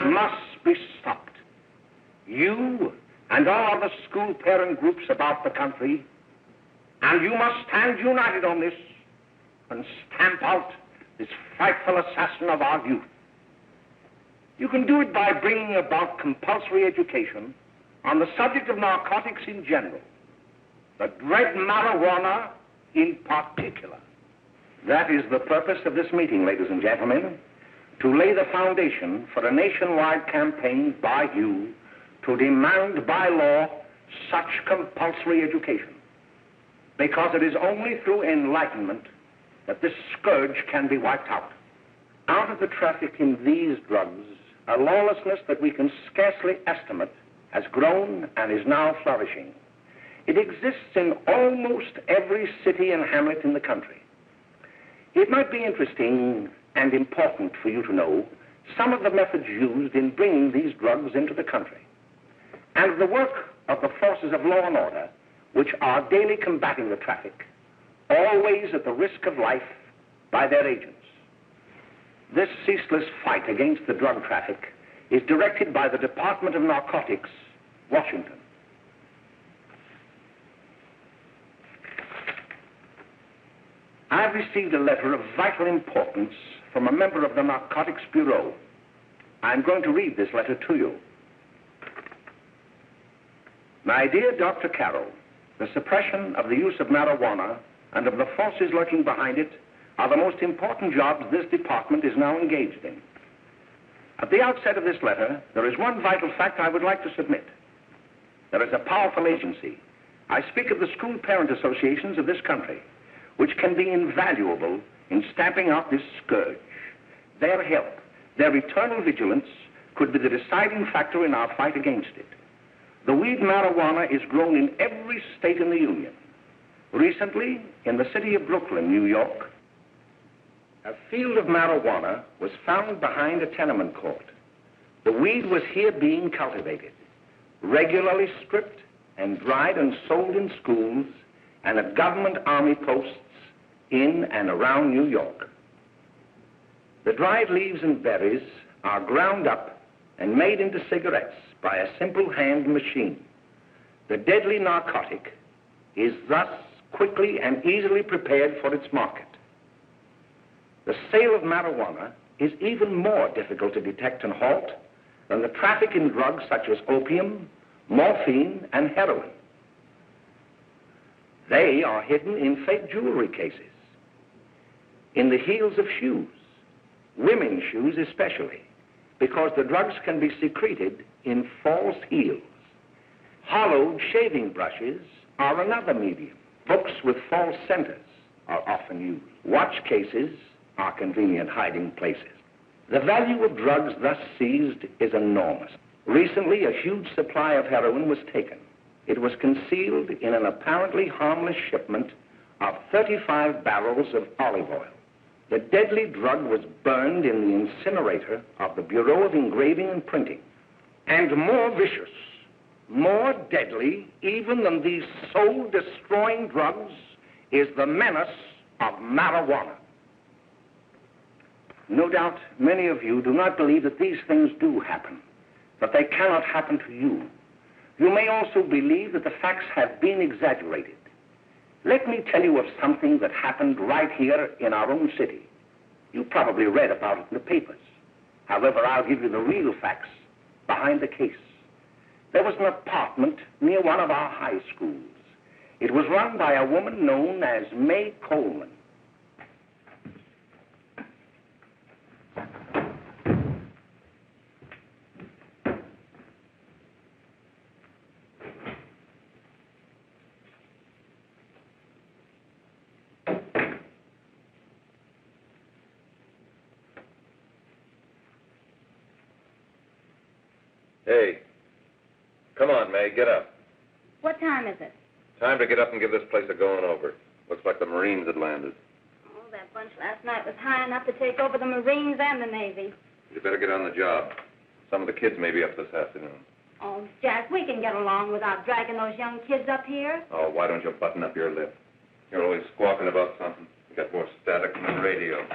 must be stopped. You and all other school parent groups about the country, and you must stand united on this and stamp out this frightful assassin of our youth. You can do it by bringing about compulsory education on the subject of narcotics in general, the dread marijuana in particular. That is the purpose of this meeting, ladies and gentlemen, to lay the foundation for a nationwide campaign by you to demand by law such compulsory education. Because it is only through enlightenment that this scourge can be wiped out. Out of the traffic in these drugs, a lawlessness that we can scarcely estimate has grown and is now flourishing. It exists in almost every city and hamlet in the country. It might be interesting and important for you to know some of the methods used in bringing these drugs into the country, and the work of the forces of law and order which are daily combating the traffic, always at the risk of life by their agents. This ceaseless fight against the drug traffic is directed by the Department of Narcotics, Washington. I've received a letter of vital importance from a member of the Narcotics Bureau. I'm going to read this letter to you. My dear Dr. Carroll, the suppression of the use of marijuana and of the forces lurking behind it are the most important jobs this department is now engaged in. At the outset of this letter, there is one vital fact I would like to submit. There is a powerful agency. I speak of the school parent associations of this country, which can be invaluable in stamping out this scourge. Their help, their eternal vigilance, could be the deciding factor in our fight against it. The weed marijuana is grown in every state in the Union. Recently, in the city of Brooklyn, New York, a field of marijuana was found behind a tenement court. The weed was here being cultivated, regularly stripped and dried and sold in schools and at government army posts in and around New York. The dried leaves and berries are ground up and made into cigarettes by a simple hand machine. The deadly narcotic is thus quickly and easily prepared for its market. The sale of marijuana is even more difficult to detect and halt than the traffic in drugs such as opium, morphine, and heroin. They are hidden in fake jewelry cases, in the heels of shoes, women's shoes especially, because the drugs can be secreted in false heels. Hollowed shaving brushes are another medium. Books with false centers are often used. Watch cases are convenient hiding places. The value of drugs thus seized is enormous. Recently, a huge supply of heroin was taken. It was concealed in an apparently harmless shipment of 35 barrels of olive oil. The deadly drug was burned in the incinerator of the Bureau of Engraving and Printing. And more vicious, more deadly even than these soul-destroying drugs is the menace of marijuana. No doubt many of you do not believe that these things do happen, that they cannot happen to you. You may also believe that the facts have been exaggerated. Let me tell you of something that happened right here in our own city. You probably read about it in the papers. However, I'll give you the real facts behind the case. There was an apartment near one of our high schools. It was run by a woman known as Mae Coleman. Hey, come on, Mae, get up. What time is it? Time to get up and give this place a going over. Looks like the Marines had landed. Oh, that bunch last night was high enough to take over the Marines and the Navy. You better get on the job. Some of the kids may be up this afternoon. Oh, Jack, we can get along without dragging those young kids up here. Oh, why don't you button up your lip? You're always squawking about something. You got more static than the radio.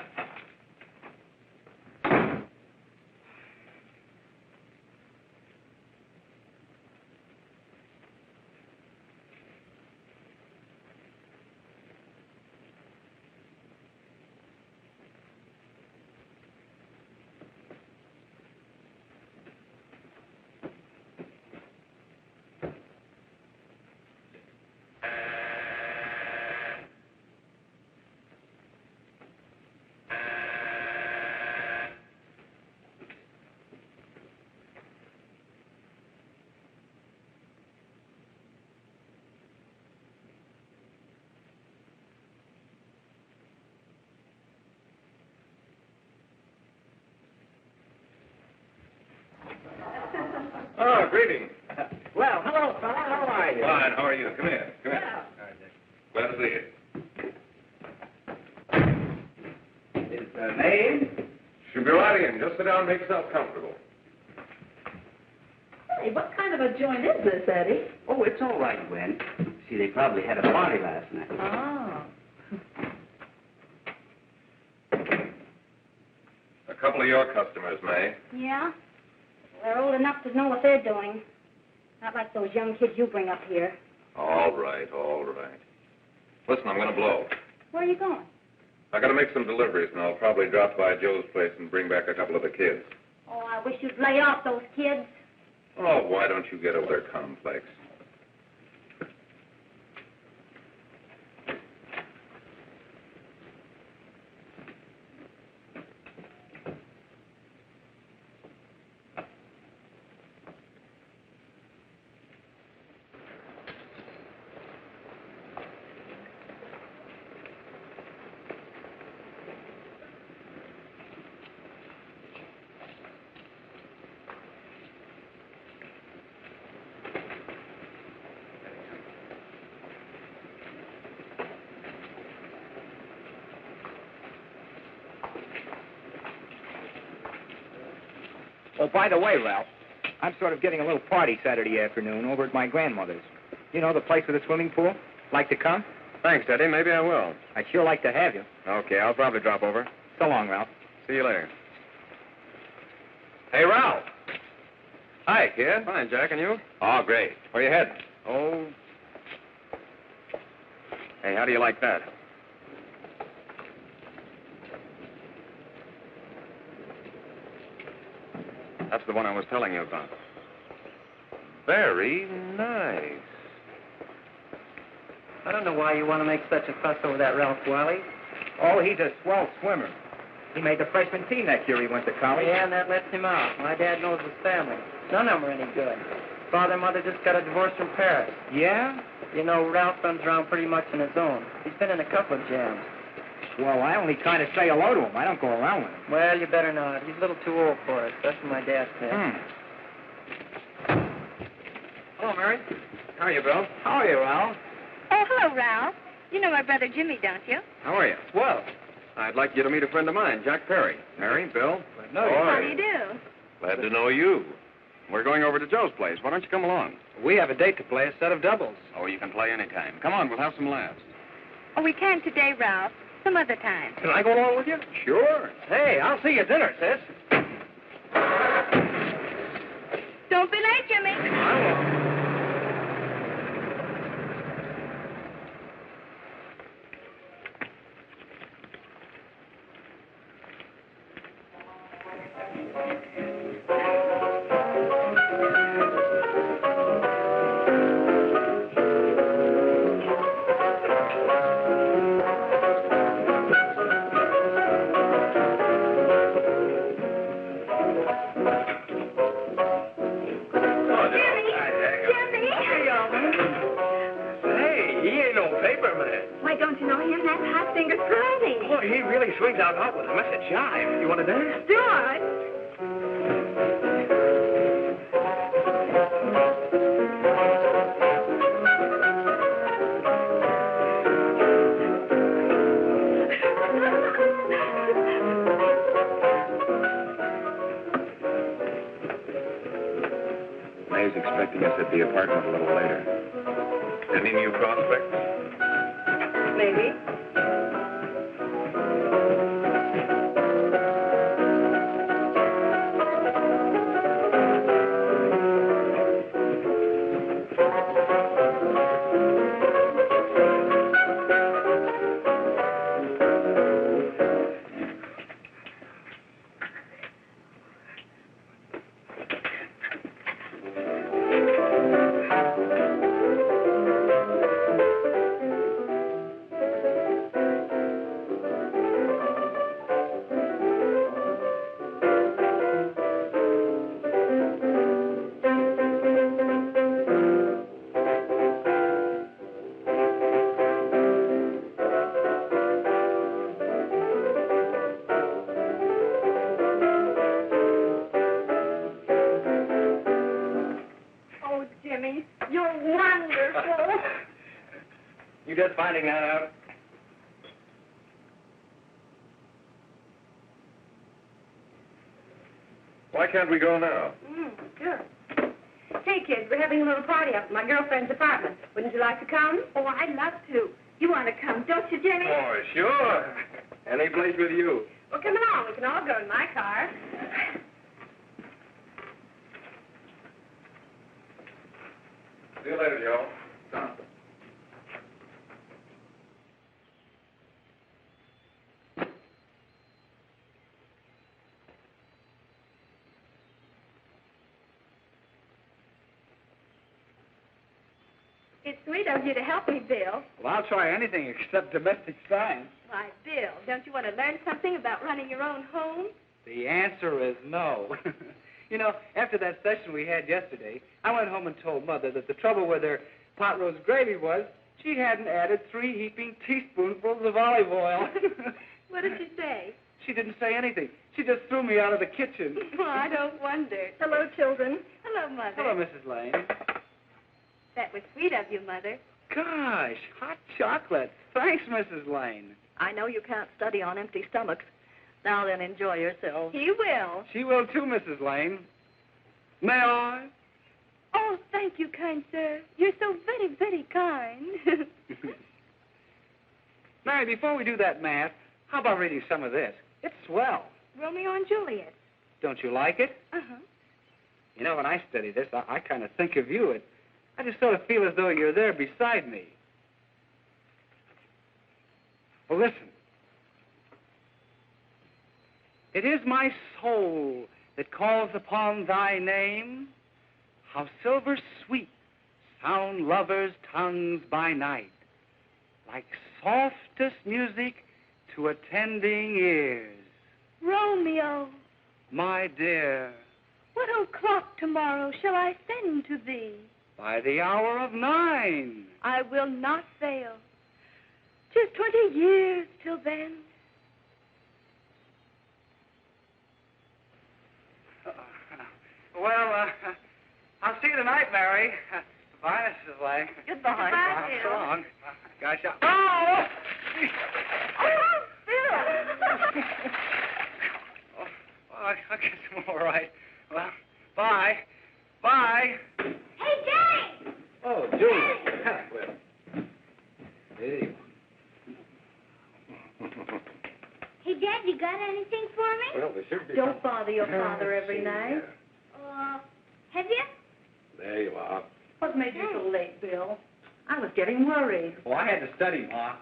greetings. Well, hello, fella. How are you? Fine, how are you? Come here. Come here. Glad to see you. Is Mae? Should be right in. Just sit down and make yourself comfortable. Hey, what kind of a joint is this, Eddie? Oh, it's all right, Gwen. See, they probably had a party last night. Oh. A couple of your customers, Mae. Yeah? They're old enough to know what they're doing. Not like those young kids you bring up here. All right, all right. Listen, I'm going to blow. Where are you going? I got to make some deliveries, and I'll probably drop by Joe's place and bring back a couple of the kids. Oh, I wish you'd lay off those kids. Oh, why don't you get over their complex? Oh, by the way, Ralph, I'm sort of getting a little party Saturday afternoon over at my grandmother's. You know, the place with the swimming pool? Like to come? Thanks, Eddie. Maybe I will. I'd sure like to have you. Okay, I'll probably drop over. So long, Ralph. See you later. Hey, Ralph. Hi, kid. Fine, Jack, and you? Oh, great. Where you heading? Oh. Hey, how do you like that? That's the one I was telling you about. Very nice. I don't know why you want to make such a fuss over that Ralph Wiley. Oh, he's a swell swimmer. He made the freshman team that year he went to college. Yeah, and that lets him out. My dad knows his family. None of them are any good. Father and mother just got a divorce from Paris. Yeah? You know, Ralph runs around pretty much on his own. He's been in a couple of jams. Well, I only kind of say hello to him. I don't go around with him. Well, you better not. He's a little too old for it. That's what my dad said. Hello, Mary. How are you, Bill? How are you, Ralph? Oh, hello, Ralph. You know my brother Jimmy, don't you? How are you? Well, I'd like you to meet a friend of mine, Jack Perry. Mary, Bill. no, How do you do? Glad to know you. We're going over to Joe's place. Why don't you come along? we have a date to play, a set of doubles. Oh, you can play anytime. Come on, we'll have some laughs. Oh, we can't today, Ralph. Some other time. Can I go along with you? Sure. Hey, I'll see you at dinner, sis. Don't be late, Jimmy. I won't. Swings out hot with a message jive. You want to dance? Do I? Mae's expecting us at the apartment a little later. Any new prospects? Maybe. You just finding that out? Why can't we go now? Sure. Hey, kids, we're having a little party up at my girlfriend's apartment. Wouldn't you like to come? Oh, I'd love to. You want to come, don't you, Jimmy? Oh, sure. Any place with you. Well, come along. We can all go in my car. See you later, Joe. It's sweet of you to help me, Bill. Well, I'll try anything except domestic science. Why, Bill, don't you want to learn something about running your own home? The answer is no. You know, after that session we had yesterday, I went home and told Mother that the trouble with her pot roast gravy was she hadn't added 3 heaping teaspoonfuls of olive oil. What did she say? She didn't say anything. She just threw me out of the kitchen. Well, I don't wonder. Hello, children. Hello, Mother. Hello, Mrs. Lane. That was sweet of you, Mother. Gosh, hot chocolate. Thanks, Mrs. Lane. I know you can't study on empty stomachs. Now then, enjoy yourselves. He will. She will too, Mrs. Lane. May I? Oh, thank you, kind sir. You're so very, very kind. Mary, before we do that math, how about reading some of this? It's swell. Romeo and Juliet. Don't you like it? Uh-huh. You know, when I study this, I kind of think of you. I just sort of feel as though you're there beside me. Well, listen. It is my soul that calls upon thy name. How silver sweet sound lovers' tongues by night, like softest music to attending ears. Romeo, My dear, what o'clock tomorrow shall I send to thee? by the hour of 9. I will not fail. 'Tis 20 years till then. Well, I'll see you tonight, Mary. Bye, Mrs. Lane. Goodbye. Goodbye, So Bill. long. Gosh, oh! Oh, Bill! Oh, well, I guess I'm all right. Well, bye. Bye. Hey, Jay! Oh, Julie. Hey. Hey, Dad, you got anything for me? Well, there should be. Don't bother your father every night. Have you? There you are. What made you so late, Bill? I was getting worried. Oh, I had to study, Ma.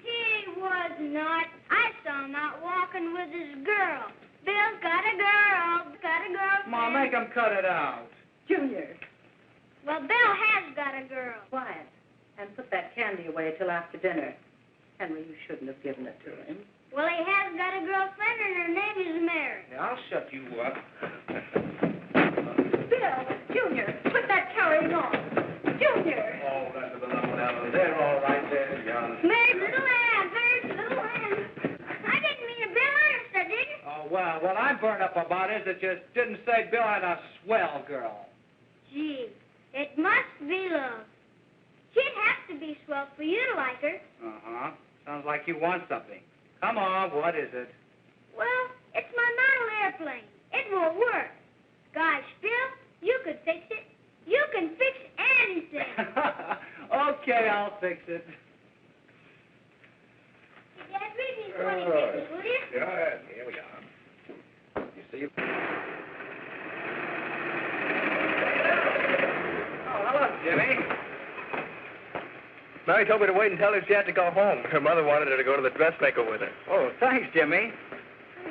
He was not. I saw him out walking with his girl. Bill's got a girl. Got a girlfriend. Ma, make him cut it out. Junior, Well, Bill has got a girl. quiet. And put that candy away till after dinner. Henry, you shouldn't have given it to him. Well, he has got a girlfriend, and her name is Mary. Yeah, I'll shut you up. Bill, Junior, put that carrying on. Junior! Oh, that's the number down there, all right there, young. Mary's little lamb, Mary's little lamb. I didn't mean to Bill honest, I didn't. Oh, well, what I'm burned up about is that you didn't say Bill had a swell girl. Gee, it must be love. She'd have to be swell for you to like her. Uh-huh. Sounds like you want something. Come on, what is it? Well, it's my model airplane. It won't work. Gosh, Bill, you could fix it. You can fix anything. Okay, I'll fix it. Hey, Dad, read me 20 pages, will you? Yeah, here we are. You see? Oh, hello, Jimmy. Mary told me to wait and tell her she had to go home. Her mother wanted her to go to the dressmaker with her. Oh, thanks, Jimmy.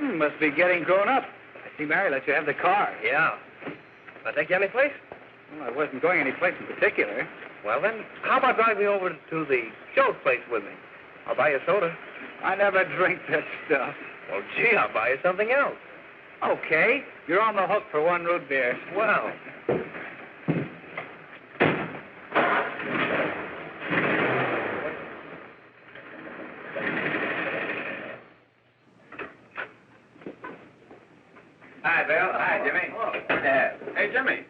Must be getting grown up. I see Mary let you have the car. Yeah. Can I take you any place? Well, I wasn't going any place in particular. Well, then, how about driving me over to the show's place with me? I'll buy you a soda. I never drink that stuff. Well, gee, I'll buy you something else. Okay, you're on the hook for 1 root beer. Well. Hi, Bill. Hi, Jimmy. Oh. Hey, Jimmy.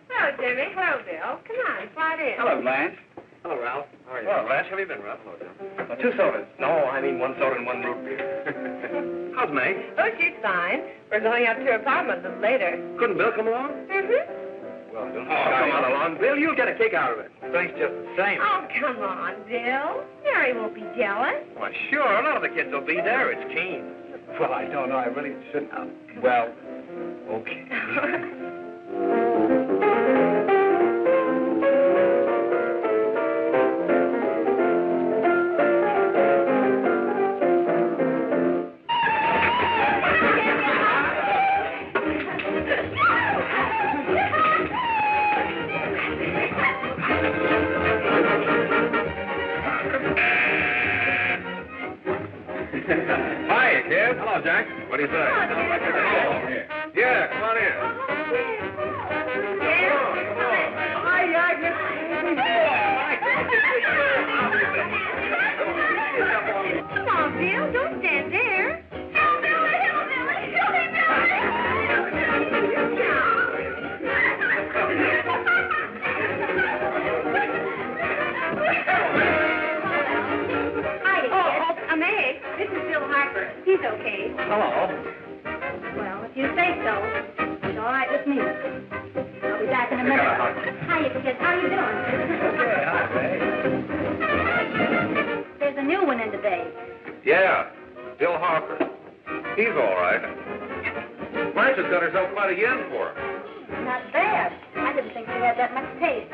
Well, Jimmy. Hello, Bill. Come on, slide in. Hello, Blanche. Hello, Ralph. How are you? Hello, Blanche. How have you been, Ralph? Hello, Jim. 2 sodas. No, I mean 1 soda and 1 root beer. How's Mae? Oh, she's fine. We're going up to her apartment a little later. Couldn't Bill come along? Mm-hmm. Well, don't come on along, Bill. You'll get a kick out of it. Thanks just the same. Oh, come on, Bill. Mary won't be jealous. Why, sure. None of the kids will be there. It's keen. Well, I don't know. I really shouldn't. Well, okay. Hi, kid. Hello, Jack. What do you say? Yeah, come on in. Come on, Bill. Don't stand there. Mae, this is Bill Harper. He's okay. Hello. Well, if you say so, it's all right with me. I'll be back in a minute. Hiya, kids. How you doing? Okay, hi, Ray. There's a new one in today. Yeah, Bill Harper. He's all right. Blanche has got herself quite a yen for him. Not bad. I didn't think she had that much taste.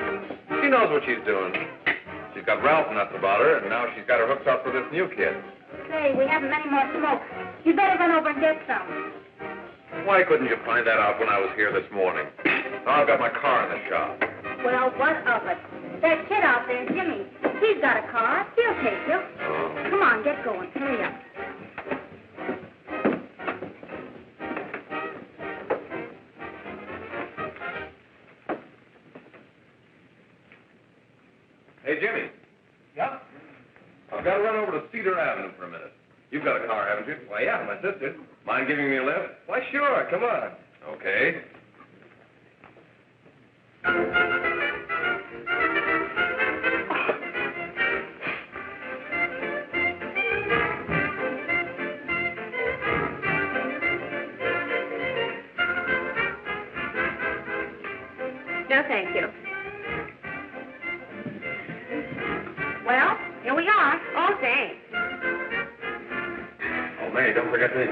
She knows what she's doing. She's got Ralph nuts about her, and now she's got her hooks up for this new kid. Say, we haven't any more smoke. You better run over and get some. Why couldn't you find that out when I was here this morning? Now I've got my car in the shop. Well, what of it? That kid out there, Jimmy, he's got a car. He'll take you. Oh. Come on, get going. Hurry up. Hey, Jimmy. Yeah? I've got to run over to Cedar Avenue for a minute. You've got a car, haven't you? Why, yeah, my sister. Mind giving me a lift? Why, sure. Come on. Okay. No, thank you. Well, here we are. Oh, thanks. Oh, Mae, don't forget me.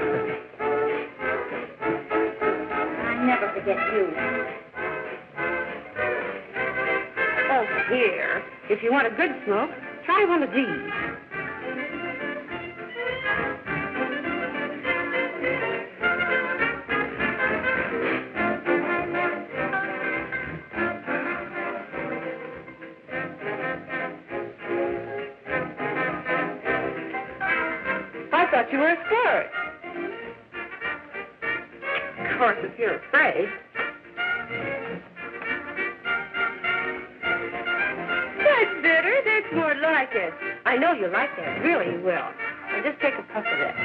I never forget you. Oh, here. If you want a good smoke, try one of these. I thought you were a squirt. Of course, if you're afraid. That's better. That's more like it. I know you like that. Really, you will. Now just take a puff of that.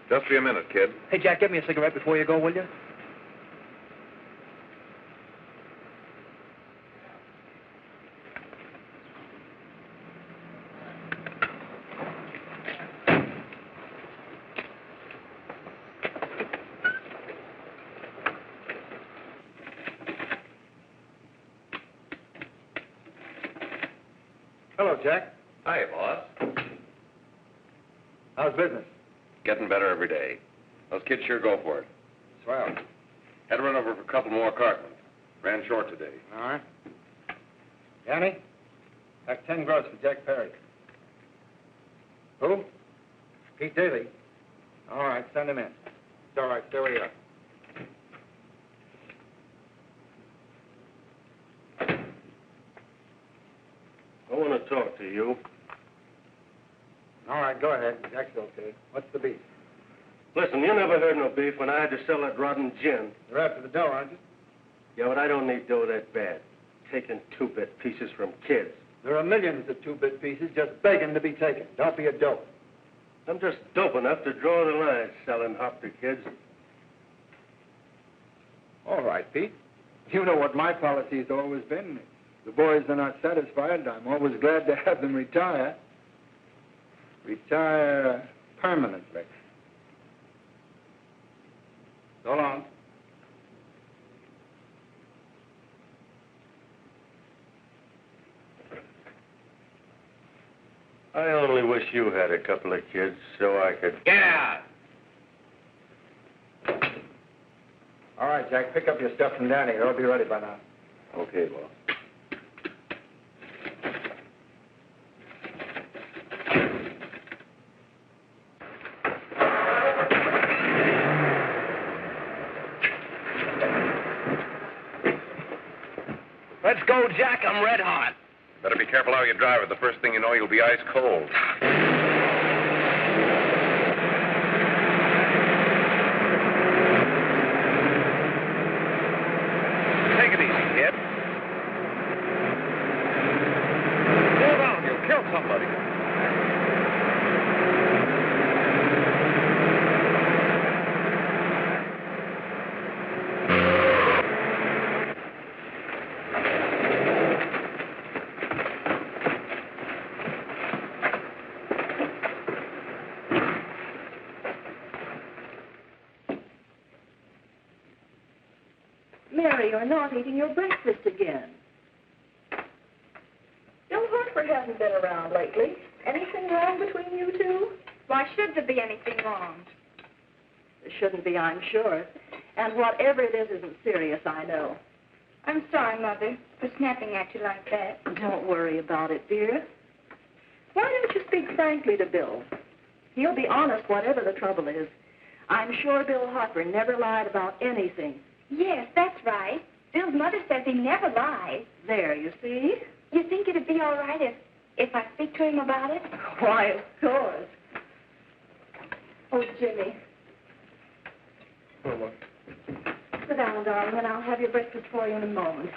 Just be a minute, kid. Hey, Jack, get me a cigarette before you go, will you? Hello, Jack. Hi, boss. How's business? Getting better every day. Those kids sure go for it. Swell. Had to run over for a couple more cartons. Ran short today. All right. Danny, pack 10 gross for Jack Perry. Who? Pete Daly. All right, send him in. It's all right, stay where you are. I want to talk to you. All right, go ahead. Jack's okay. What's the beef? Listen, you never heard no beef when I had to sell that rotten gin. You're after the dough, aren't you? Yeah, but I don't need dough that bad. Taking two-bit pieces from kids. There are millions of two-bit pieces just begging to be taken. Don't be a dope. I'm just dope enough to draw the line selling hop to kids. All right, Pete. You know what my policy has always been. If the boys are not satisfied, I'm always glad to have them retire. Retire permanently. So long. I only wish you had a couple of kids so I could... Get out! All right, Jack, pick up your stuff from Danny. They'll be ready by now. Okay, boss. Let's go, Jack. I'm red hot. Better be careful how you drive it. The first thing you know, you'll be ice cold. Take it easy, kid. Slow down. You'll kill somebody. Mary, you're not eating your breakfast again. Bill Harper hasn't been around lately. Anything wrong between you two? Why should there be anything wrong? There shouldn't be, I'm sure. And whatever it is isn't serious, I know. I'm sorry, Mother, for snapping at you like that. Don't worry about it, dear. Why don't you speak frankly to Bill? He'll be honest whatever the trouble is. I'm sure Bill Harper never lied about anything. Yes, that's right. Bill's mother says he never lies. There, you see? You think it'd be all right if I speak to him about it? Why, of course. Oh, Jimmy. Oh, Sit down, darling, and I'll have your breakfast for you in a moment.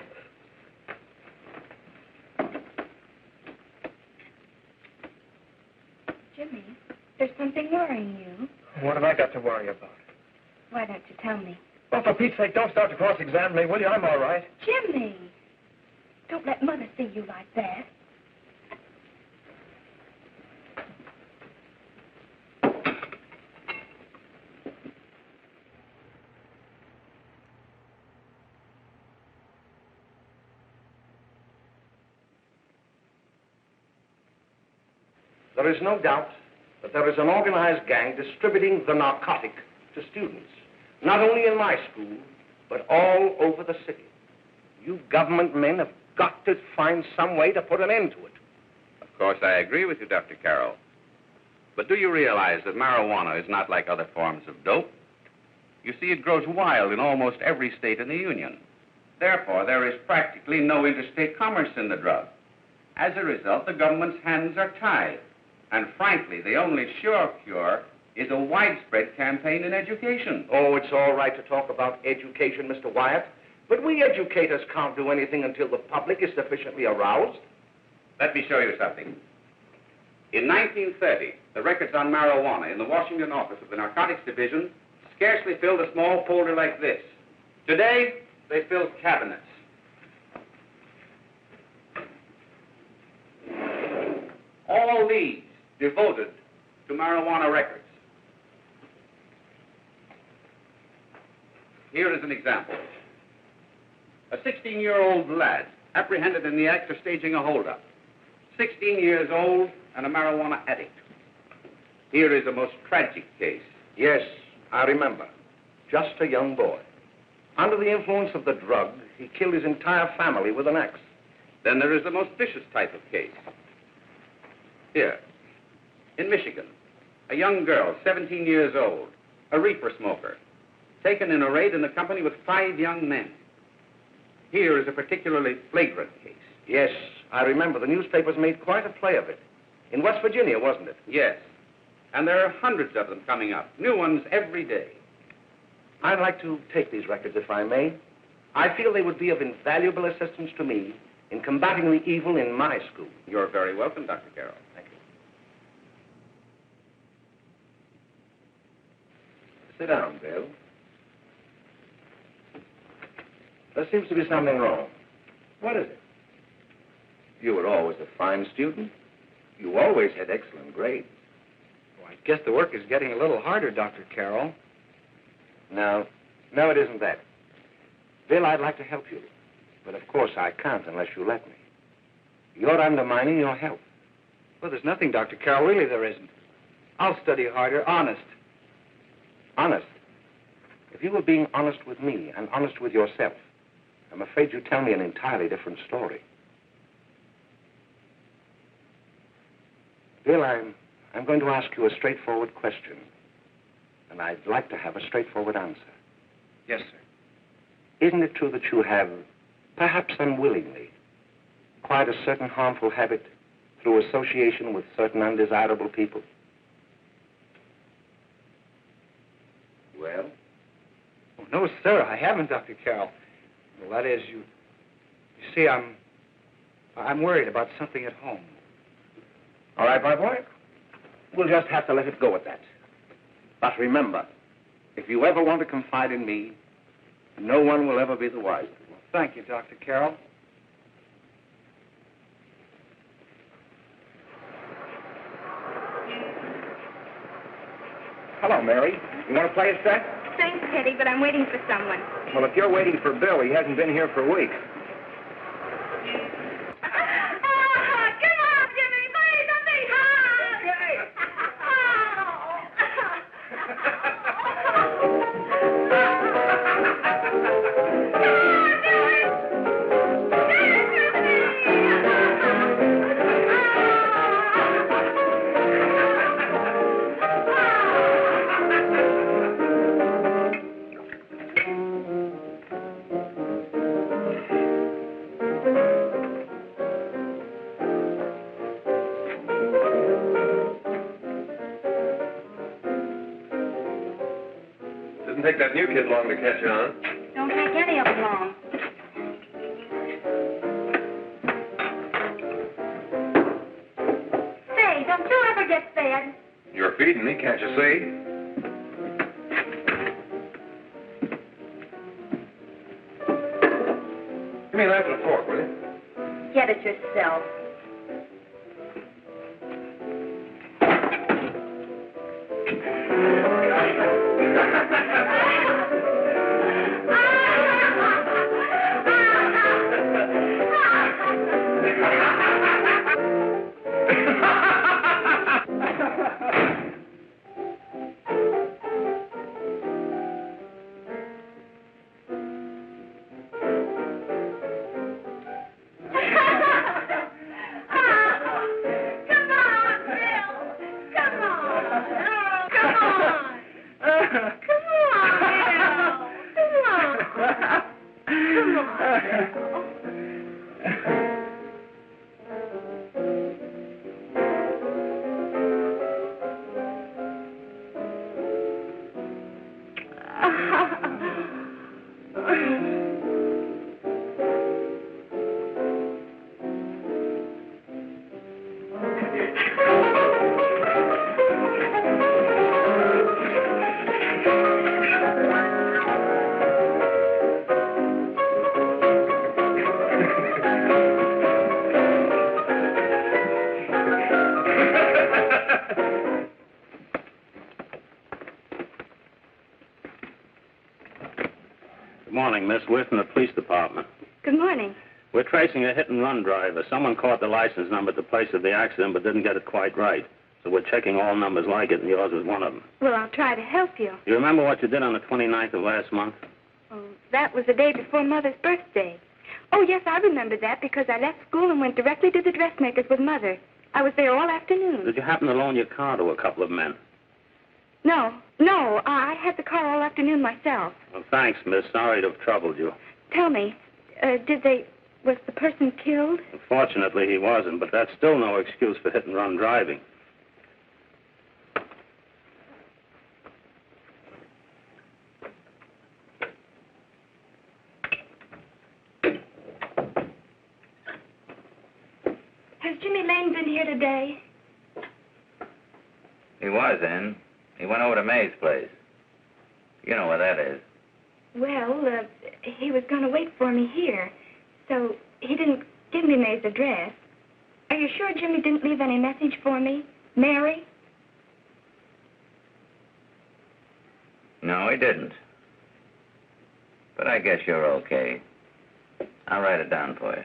Jimmy, there's something worrying you. what have I got to worry about? Why don't you tell me? Well, for Pete's sake, don't start to cross-examine me, will you? I'm all right. Jimmy! Don't let Mother see you like that. There is no doubt that there is an organized gang distributing the narcotic to students, not only in my school, but all over the city. You government men have got to find some way to put an end to it. Of course, I agree with you, Dr. Carroll. But do you realize that marijuana is not like other forms of dope? You see, it grows wild in almost every state in the Union. Therefore, there is practically no interstate commerce in the drug. As a result, the government's hands are tied. And frankly, the only sure cure is a widespread campaign in education. Oh, it's all right to talk about education, Mr. Wyatt, but we educators can't do anything until the public is sufficiently aroused. Let me show you something. In 1930, the records on marijuana in the Washington office of the Narcotics Division scarcely filled a small folder like this. Today, they fill cabinets. All these devoted to marijuana records. Here is an example. A 16-year-old lad apprehended in the act of staging a holdup. 16 years old and a marijuana addict. Here is a most tragic case. Yes, I remember. Just a young boy. Under the influence of the drug, he killed his entire family with an axe. Then there is the most vicious type of case. Here, in Michigan, a young girl, 17 years old, a reefer smoker, taken in a raid in the company with 5 young men. Here is a particularly flagrant case. Yes, I remember. The newspapers made quite a play of it. In West Virginia, wasn't it? Yes. And there are hundreds of them coming up, new ones every day. I'd like to take these records, if I may. I feel they would be of invaluable assistance to me in combating the evil in my school. You're very welcome, Dr. Carroll. Thank you. Sit down, Bill. There seems to be something wrong. What is it? You were always a fine student. You always had excellent grades. Well, I guess the work is getting a little harder, Dr. Carroll. No, it isn't that. Bill, I'd like to help you. But of course I can't unless you let me. You're undermining your health. Well, there's nothing, Dr. Carroll. Really, there isn't. I'll study harder, honest. Honest? If you were being honest with me and honest with yourself, I'm afraid you'd tell me an entirely different story. Bill, I'm going to ask you a straightforward question. And I'd like to have a straightforward answer. Yes, sir. Isn't it true that you have, perhaps unwillingly, acquired a certain harmful habit through association with certain undesirable people? Well? Oh, no, sir, I haven't, Dr. Carroll. Well, that is, you see, I'm worried about something at home. All right, my boy. We'll just have to let it go at that. But remember, if you ever want to confide in me, no one will ever be the wiser. Well, thank you, Dr. Carroll. Hello, Mary. You want to play a set? Thanks, Teddy, but I'm waiting for someone. Well, if you're waiting for Bill, he hasn't been here for weeks. Didn't take that new kid long to catch on. Don't take any of them long. Say, don't you ever get fed? You're feeding me, can't you see? Give me a knife and a fork, will you? Get it yourself. Miss. We're from the police department. Good morning. We're tracing a hit-and-run driver. Someone caught the license number at the place of the accident but didn't get it quite right. So we're checking all numbers like it, and yours is one of them. Well, I'll try to help you. You remember what you did on the 29th of last month? Oh, that was the day before Mother's birthday. Oh, yes, I remember that because I left school and went directly to the dressmaker's with Mother. I was there all afternoon. Did you happen to loan your car to a couple of men? No, I had the car all afternoon myself. Well, thanks, miss. Sorry to have troubled you. Tell me, was the person killed? Unfortunately, he wasn't, but that's still no excuse for hit-and-run driving. Jimmy Lane been here today? He was in. He went over to Mae's place. You know where that is. Well, he was going to wait for me here, so he didn't give me Mae's address. Are you sure Jimmy didn't leave any message for me? Mary? No, he didn't. But I guess you're okay. I'll write it down for you.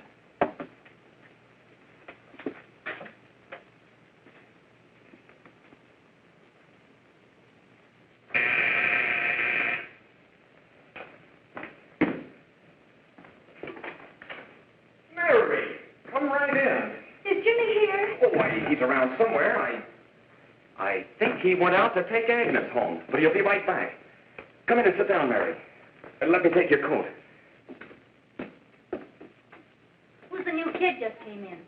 Mary, come right in. Is Jimmy here? Oh, why, he's around somewhere. I think he went out to take Agnes home, but he'll be right back. Come in and sit down, Mary. And let me take your coat. Who's the new kid just came in?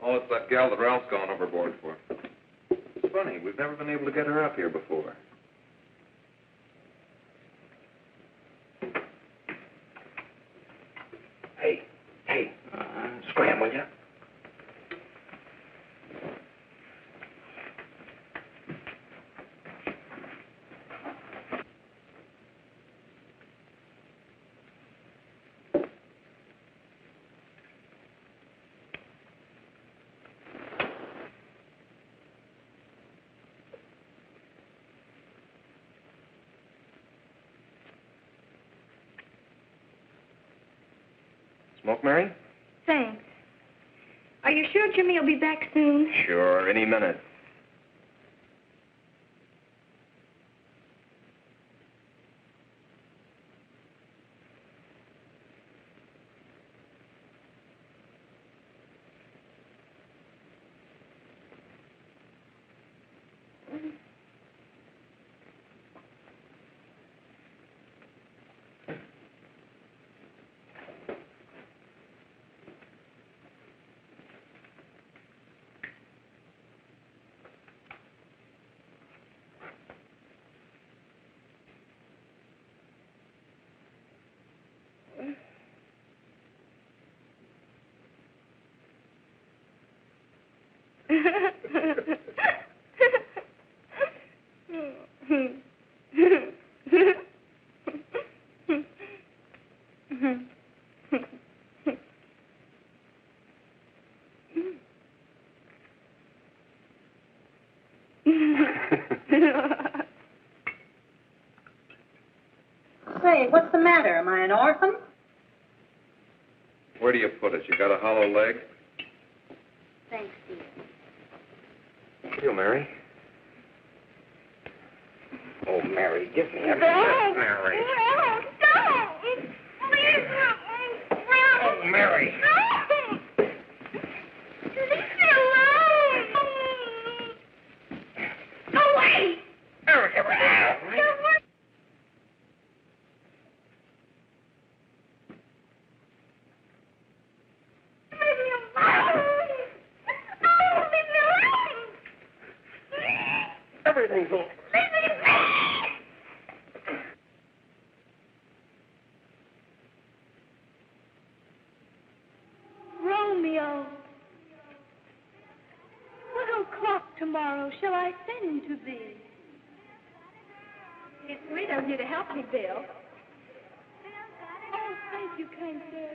Oh, it's that gal that Ralph's gone overboard for. It's funny, we've never been able to get her up here before. Hey, scram, will you? Smoke, Mary? Thanks. Are you sure Jimmy will be back soon? Sure, any minute. Say, what's the matter? Am I an orphan? Where do you put it? You got a hollow leg? Thanks, dear. You, Mary. Oh, Mary, give me a Don't. Mary. No, don't. Please, no. Oh, Mary. No. Leave me alone. Go away. Mary, give me a Everything's over. Romeo, what o'clock tomorrow shall I send to thee? It's sweet of you to help me, Bill. Oh, thank you, kind sir.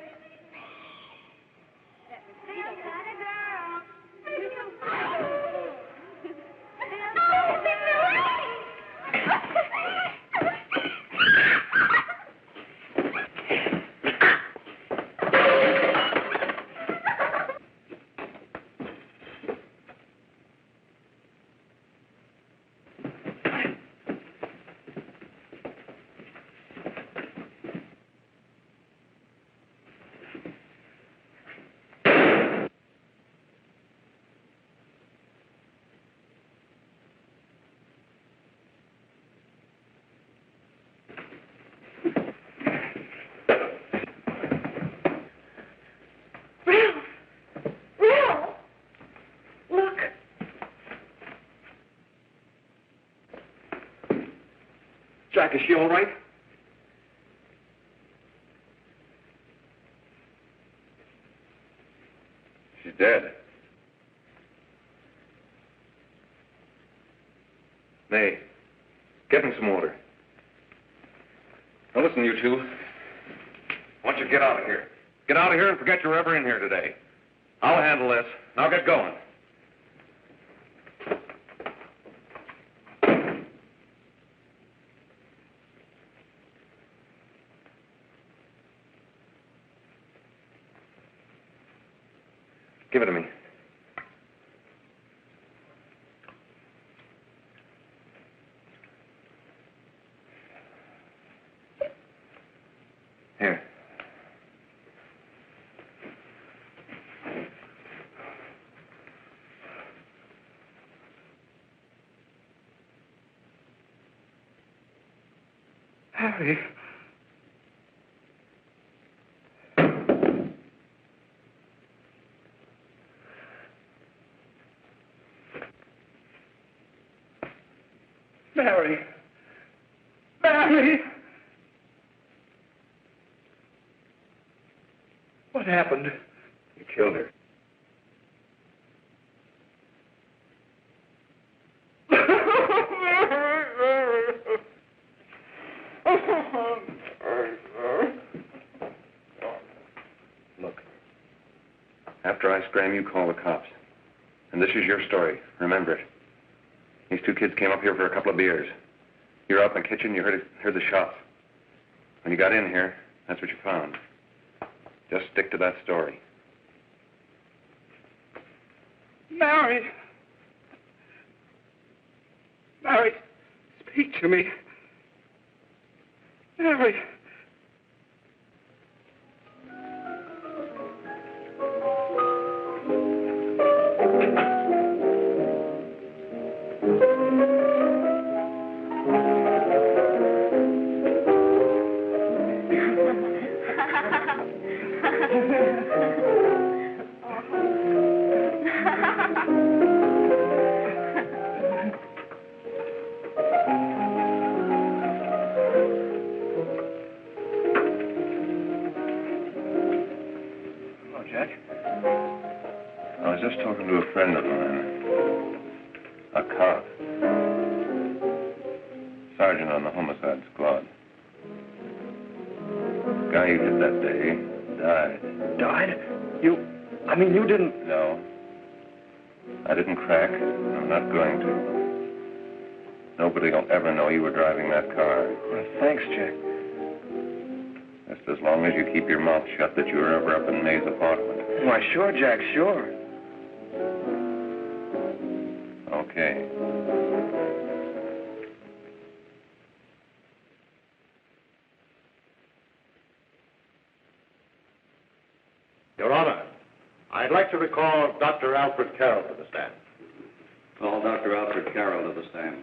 Jack, is she all right? She's dead. Mae, get me some water. Now listen, you two. I want you to get out of here. Get out of here and forget you're ever in here today. I'll handle this. Now get going. Give it to me. Here. Harry. Mary. Mary! What happened? You killed her. Look. After I scram, you call the cops. And this is your story. Remember it. These two kids came up here for a couple of beers. You were out in the kitchen, you heard the shots. When you got in here, that's what you found. Just stick to that story. Mary! Mary, speak to me. Mary! I was just talking to a friend of mine, a cop, sergeant on the homicide squad. The guy you hit that day died. Died? You didn't... No. I didn't crack. I'm not going to. Nobody will ever know you were driving that car. Well, thanks, Jack. Just as long as you keep your mouth shut that you were ever up in Mae's apartment. Why, sure, Jack, sure. Okay. Your Honor, I'd like to recall Dr. Alfred Carroll to the stand. Call Dr. Alfred Carroll to the stand.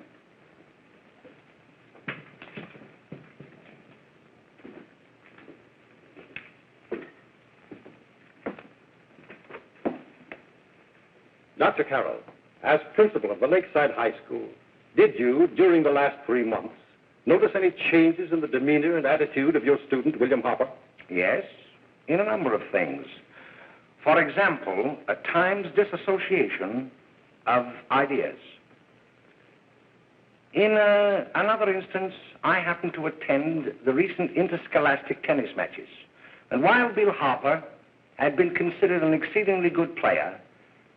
Dr. Carroll, as principal of the Lakeside High School, did you, during the last 3 months, notice any changes in the demeanor and attitude of your student, William Harper? Yes, in a number of things. For example, at times disassociation of ideas. In another instance, I happened to attend the recent interscholastic tennis matches. And while Bill Harper had been considered an exceedingly good player,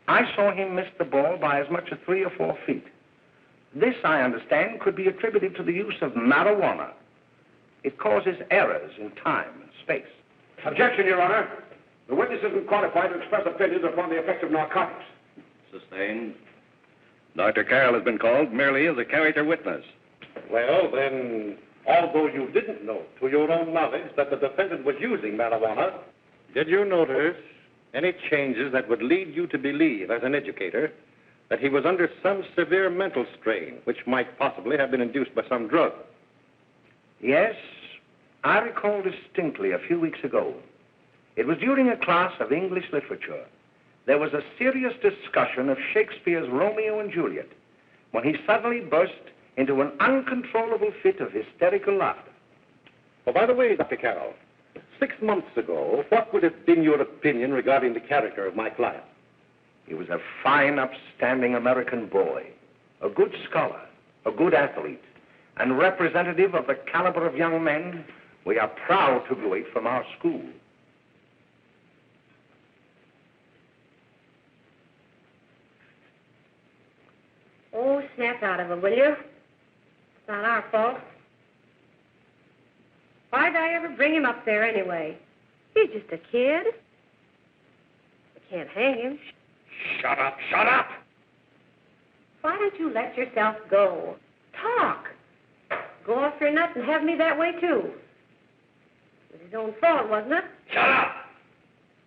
I saw him miss the ball by as much as 3 or 4 feet. This, I understand, could be attributed to the use of marijuana. It causes errors in time and space. Objection, Your Honor. The witness isn't qualified to express opinions upon the effects of narcotics. Sustained. Dr. Carroll has been called merely as a character witness. Well, then, although you didn't know to your own knowledge that the defendant was using marijuana, did you notice any changes that would lead you to believe, as an educator, that he was under some severe mental strain, which might possibly have been induced by some drug? Yes, I recall distinctly a few weeks ago. It was during a class of English literature. There was a serious discussion of Shakespeare's Romeo and Juliet, when he suddenly burst into an uncontrollable fit of hysterical laughter. Oh, by the way, Dr. Carroll, 6 months ago, what would have been your opinion regarding the character of my client? He was a fine, upstanding American boy, a good scholar, a good athlete, and representative of the caliber of young men we are proud to graduate from our school. Oh, snap out of it, will you? It's not our fault. Why'd I ever bring him up there anyway? He's just a kid. We can't hang him. Shut up, shut up! Why don't you let yourself go? Talk. Go off your nut and have me that way, too. It was his own fault, wasn't it? Shut up!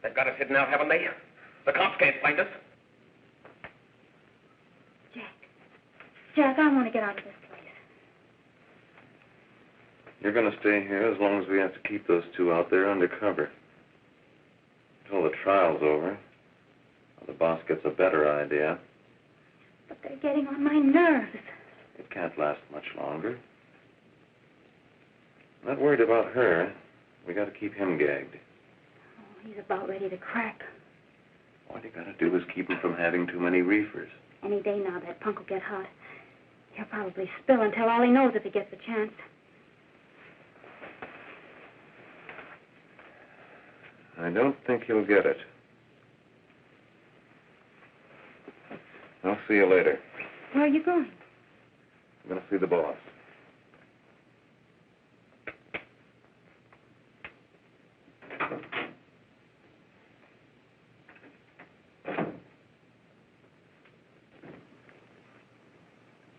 They've got us hidden out, haven't they? The cops can't find us. Jack, I want to get out of this place. You're going to stay here as long as we have to keep those two out there undercover. Until the trial's over. Or the boss gets a better idea. But they're getting on my nerves. It can't last much longer. I'm not worried about her. We got to keep him gagged. Oh, he's about ready to crack. All you got to do is keep him from having too many reefers. Any day now, that punk will get hot. He'll probably spill and tell all he knows if he gets a chance. I don't think he'll get it. I'll see you later. Where are you going? I'm going to see the boss.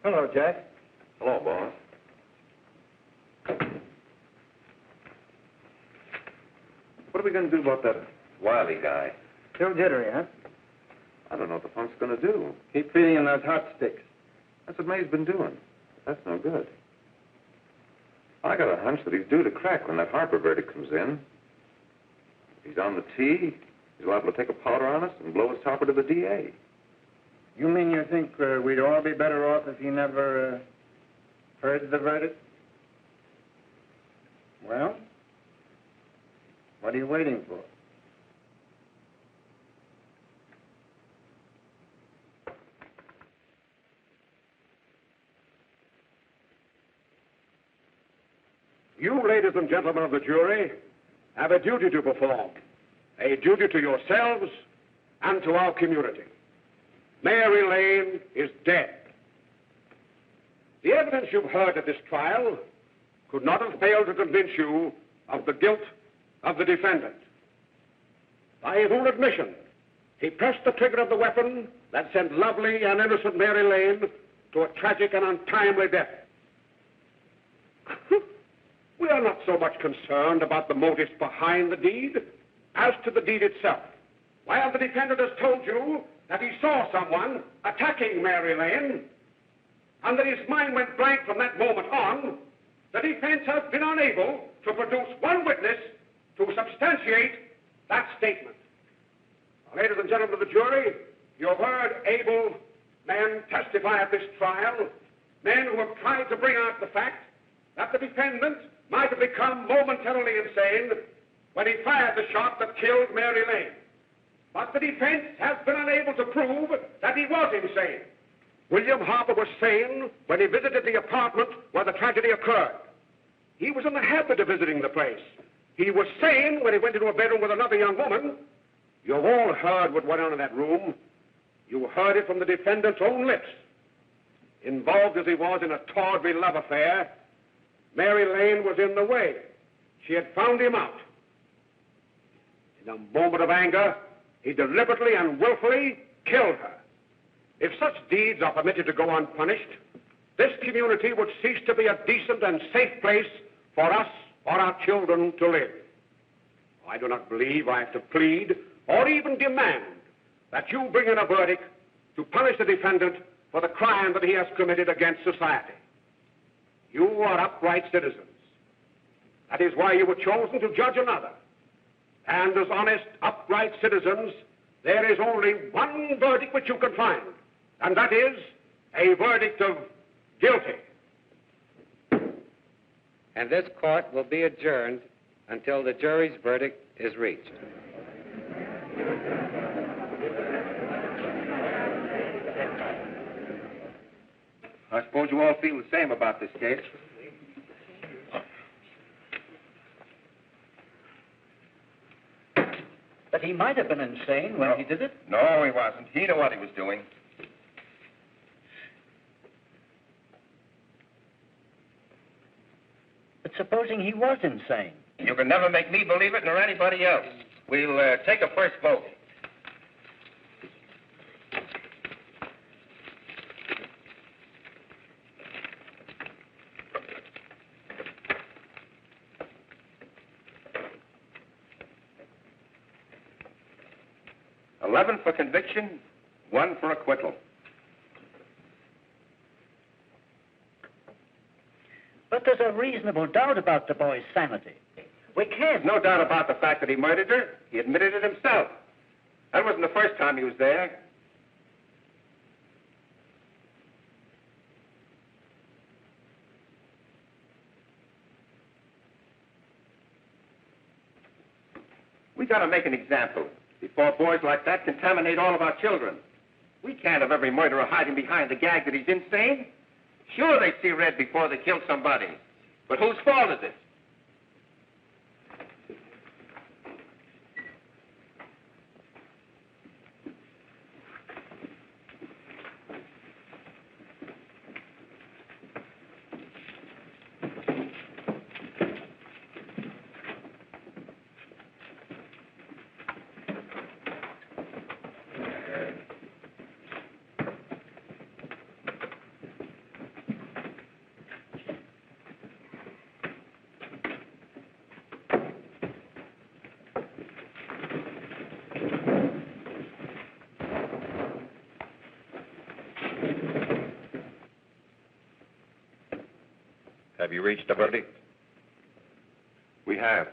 Hello, Jack. Hello, boss. What are we going to do about that Wiley guy? Still jittery, huh? I don't know what the punk's going to do. Keep feeding him those hot sticks. That's what Mae's been doing. That's no good. I got a hunch that he's due to crack when that Harper verdict comes in. If he's on the tee, he's liable to take a powder on us and blow his topper to the DA. You mean you think we'd all be better off if he never heard the verdict? Well, what are you waiting for? You, ladies and gentlemen of the jury, have a duty to perform. A duty to yourselves and to our community. Mary Lane is dead. The evidence you've heard at this trial could not have failed to convince you of the guilt of the defendant. By his own admission, he pressed the trigger of the weapon that sent lovely and innocent Mary Lane to a tragic and untimely death. We are not so much concerned about the motives behind the deed as to the deed itself. While the defendant has told you that he saw someone attacking Mary Lane, and that his mind went blank from that moment on, the defense has been unable to produce one witness to substantiate that statement. Now, ladies and gentlemen of the jury, you have heard able men testify at this trial, men who have tried to bring out the fact that the defendant might have become momentarily insane when he fired the shot that killed Mary Lane. But the defense has been unable to prove that he was insane. William Harper was sane when he visited the apartment where the tragedy occurred. He was in the habit of visiting the place. He was sane when he went into a bedroom with another young woman. You've all heard what went on in that room. You heard it from the defendant's own lips. Involved as he was in a tawdry love affair, Mary Lane was in the way. She had found him out. In a moment of anger, he deliberately and willfully killed her. If such deeds are permitted to go unpunished, this community would cease to be a decent and safe place for us or our children to live. I do not believe I have to plead or even demand that you bring in a verdict to punish the defendant for the crime that he has committed against society. You are upright citizens. That is why you were chosen to judge another. And as honest, upright citizens, there is only one verdict which you can find, and that is a verdict of guilty. and this court will be adjourned until the jury's verdict is reached. I suppose you all feel the same about this case. But he might have been insane when he did it. No, he wasn't. He knew what he was doing. But supposing he was insane? You can never make me believe it, nor anybody else. We'll take a first vote. $11 for conviction, 1 for acquittal. But there's a reasonable doubt about the boy's sanity. We can't. No doubt about the fact that he murdered her. He admitted it himself. That wasn't the first time he was there. We got to make an example before boys like that contaminate all of our children. We can't have every murderer hiding behind the gag that he's insane. Sure, they see red before they kill somebody. But whose fault is it? Have you reached a verdict? We have.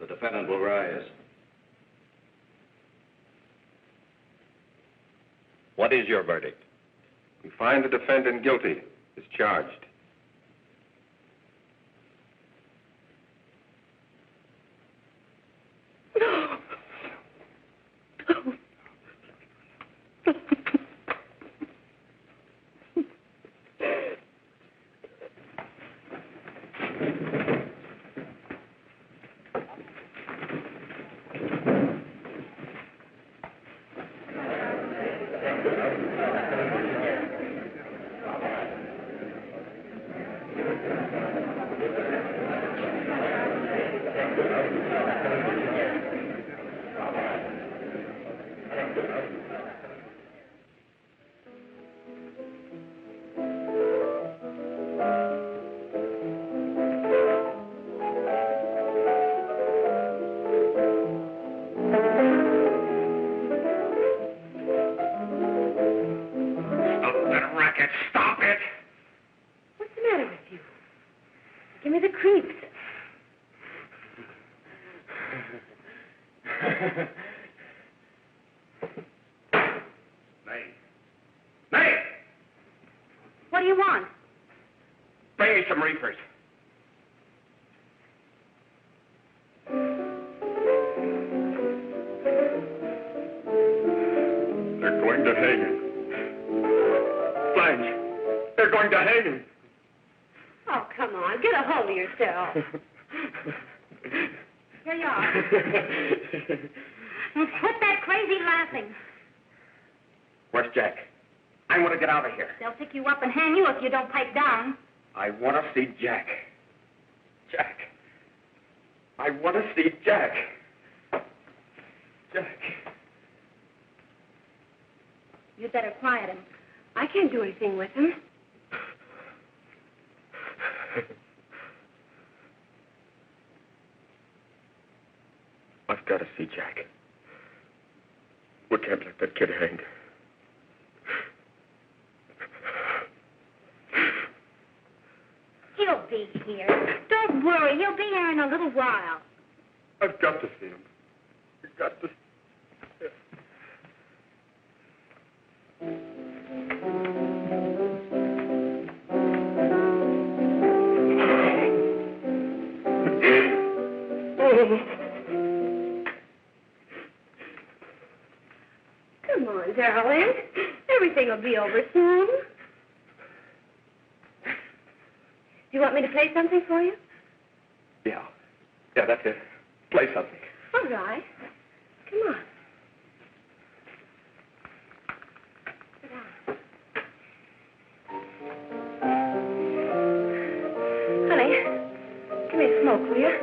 The defendant will rise. What is your verdict? We find the defendant guilty as charged. What do you want? Bring me some reefers. They're going to hang him. Blanche, they're going to hang him. Oh, come on. Get a hold of yourself. Here you are. Now, quit that crazy laughing. Where's Jack? I want to get out of here. They'll pick you up and hang you if you don't pipe down. I want to see Jack. Jack. I want to see Jack. Jack. You'd better quiet him. I can't do anything with him. I've got to see Jack. We can't let that kid hang. He'll be here. Don't worry. He'll be here in a little while. I've got to see him. I've got to. Come on, darling. Everything will be over soon. Do you want me to play something for you? Yeah. Yeah, that's it. Play something. All right. Come on. Sit down. Honey, give me a smoke, will you?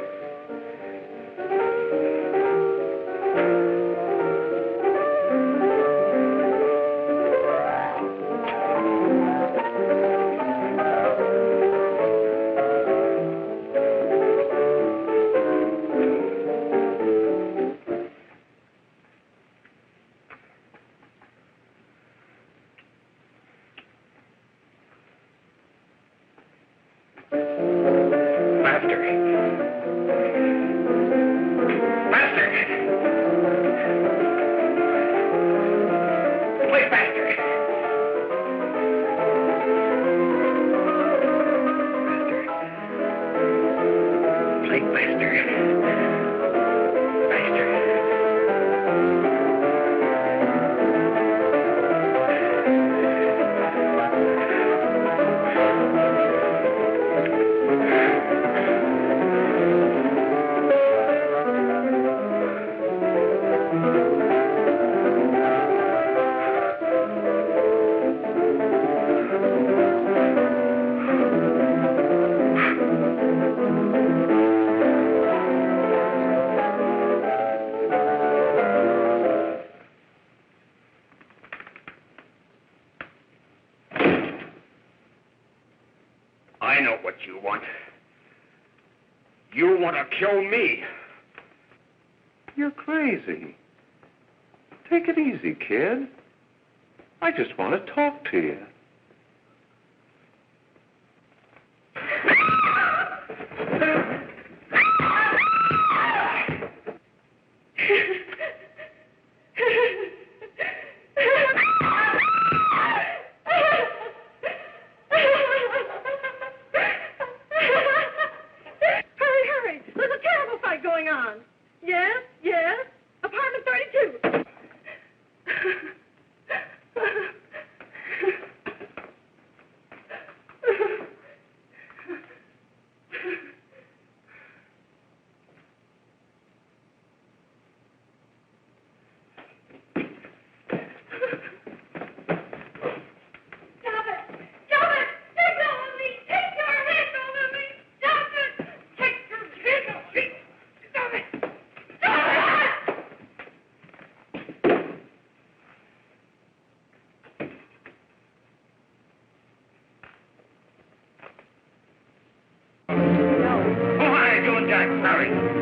I know what you want. You want to kill me. You're crazy. Take it easy, kid. I just want to talk to you.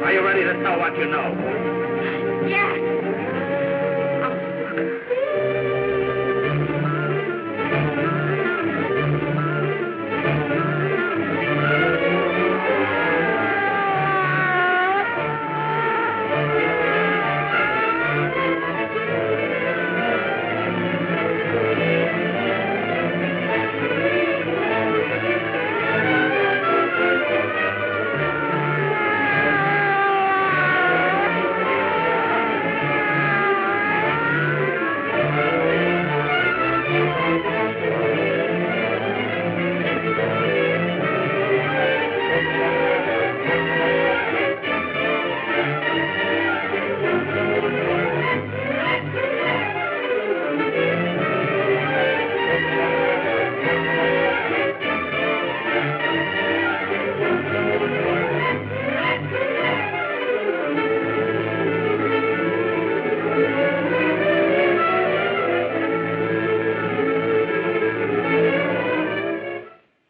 Are you ready to tell what you know? Yes.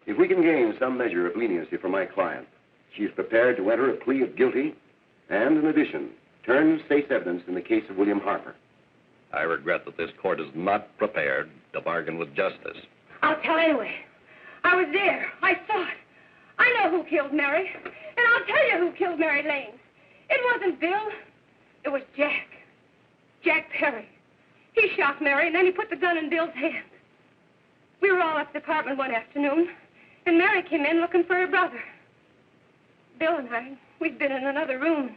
If we can gain some measure of leniency for my client, she is prepared to enter a plea of guilty and, in addition, turn state's evidence in the case of William Harper. I regret that this court is not prepared to bargain with justice. I'll tell anyway. I was there. I saw it. I know who killed Mary. And I'll tell you who killed Mary Lane. It wasn't Bill. It was Jack. Jack Perry. He shot Mary, and then he put the gun in Bill's hand. We were all at the apartment one afternoon, and Mary came in looking for her brother. Bill and I, we'd been in another room.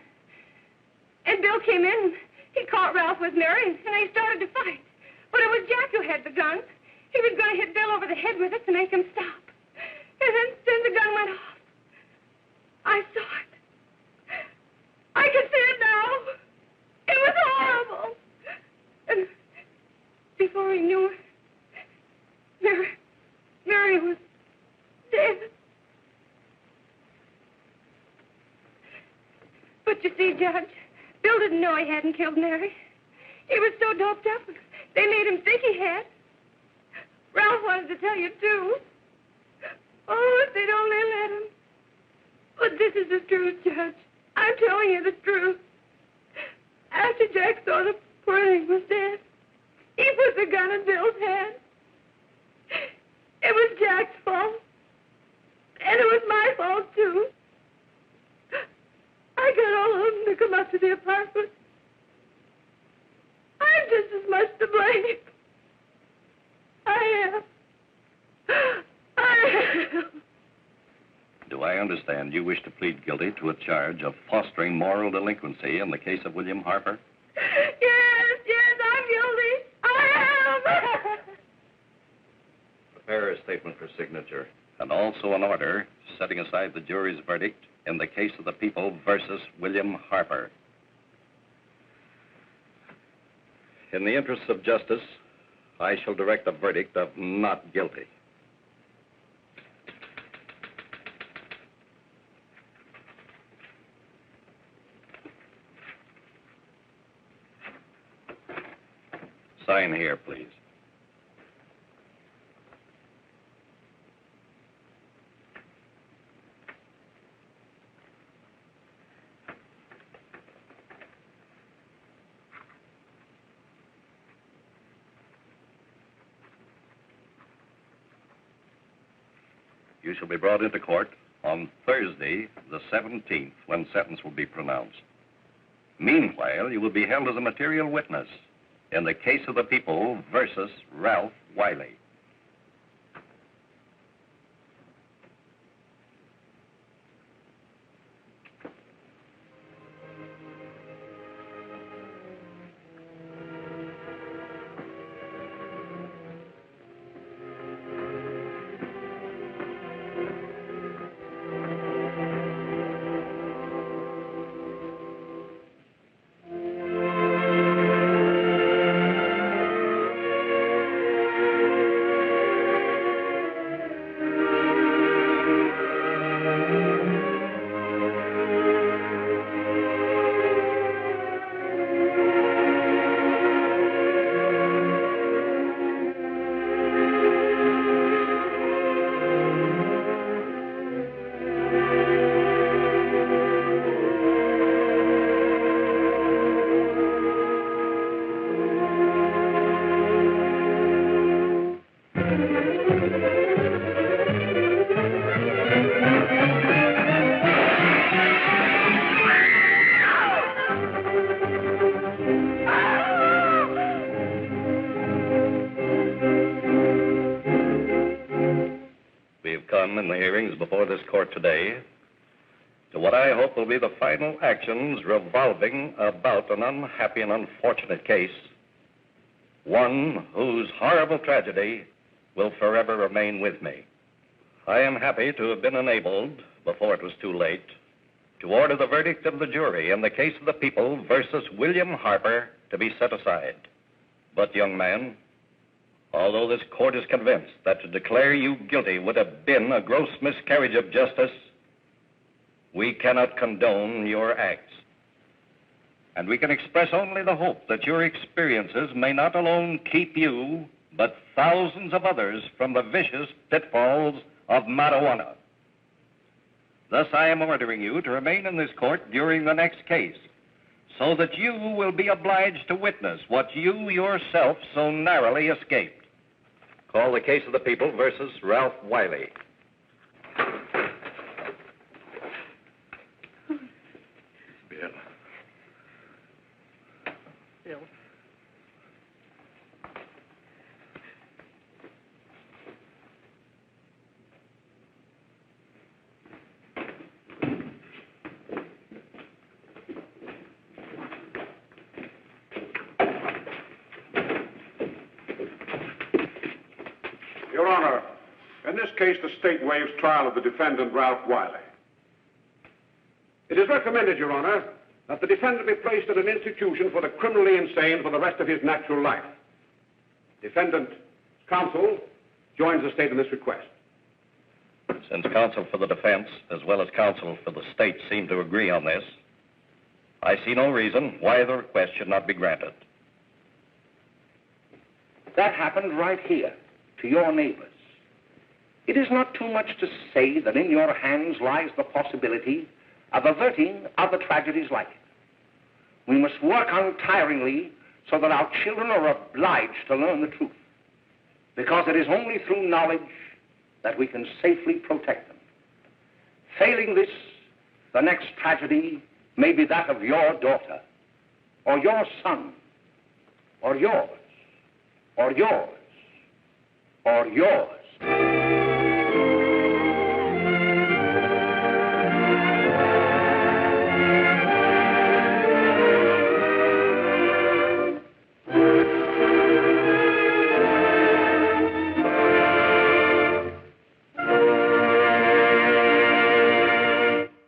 And Bill came in, He caught Ralph with Mary, and they started to fight. But it was Jack who had the gun. He was going to hit Bill over the head with it to make him stop. And then the gun went off. I saw it. I can see it now. It was horrible. And before he knew it, Mary was dead. But you see, Judge, Bill didn't know he hadn't killed Mary. He was so doped up, they made him think he had. Ralph wanted to tell you, too. Oh, if they'd only let him. But this is the truth, Judge. I'm telling you the truth. After Jack saw the poor thing was dead, he put the gun in Bill's hand. It was Jack's fault. And it was my fault, too. I got all of them to come up to the apartment. I'm just as much to blame. I am. Do I understand you wish to plead guilty to a charge of fostering moral delinquency in the case of William Harper? Yes, I'm guilty. I am. Prepare a statement for signature. And also an order setting aside the jury's verdict in the case of the people versus William Harper. In the interests of justice, I shall direct a verdict of not guilty. Sign here, please. You shall be brought into court on Thursday, the 17th, when sentence will be pronounced. Meanwhile, you will be held as a material witness in the case of the people versus Ralph Wiley. In the hearings before this court today to what I hope will be the final actions revolving about an unhappy and unfortunate case, one whose horrible tragedy will forever remain with me. I am happy to have been enabled, before it was too late, to order the verdict of the jury in the case of the people versus William Harper to be set aside. But, young man, although this court is convinced that to declare you guilty would have been a gross miscarriage of justice, we cannot condone your acts. And we can express only the hope that your experiences may not alone keep you, but thousands of others from the vicious pitfalls of marijuana. Thus, I am ordering you to remain in this court during the next case, so that you will be obliged to witness what you yourself so narrowly escaped. Call the case of the people versus Ralph Wiley. Bill. Bill. this case, the state waives trial of the defendant, Ralph Wiley. It is recommended, Your Honor, that the defendant be placed in an institution for the criminally insane for the rest of his natural life. Defendant counsel joins the state in this request. Since counsel for the defense, as well as counsel for the state, seem to agree on this, I see no reason why the request should not be granted. That happened right here, to your neighbors. It is not too much to say that in your hands lies the possibility of averting other tragedies like it. We must work untiringly so that our children are obliged to learn the truth, because it is only through knowledge that we can safely protect them. Failing this, the next tragedy may be that of your daughter, or your son, or yours, or yours, or yours.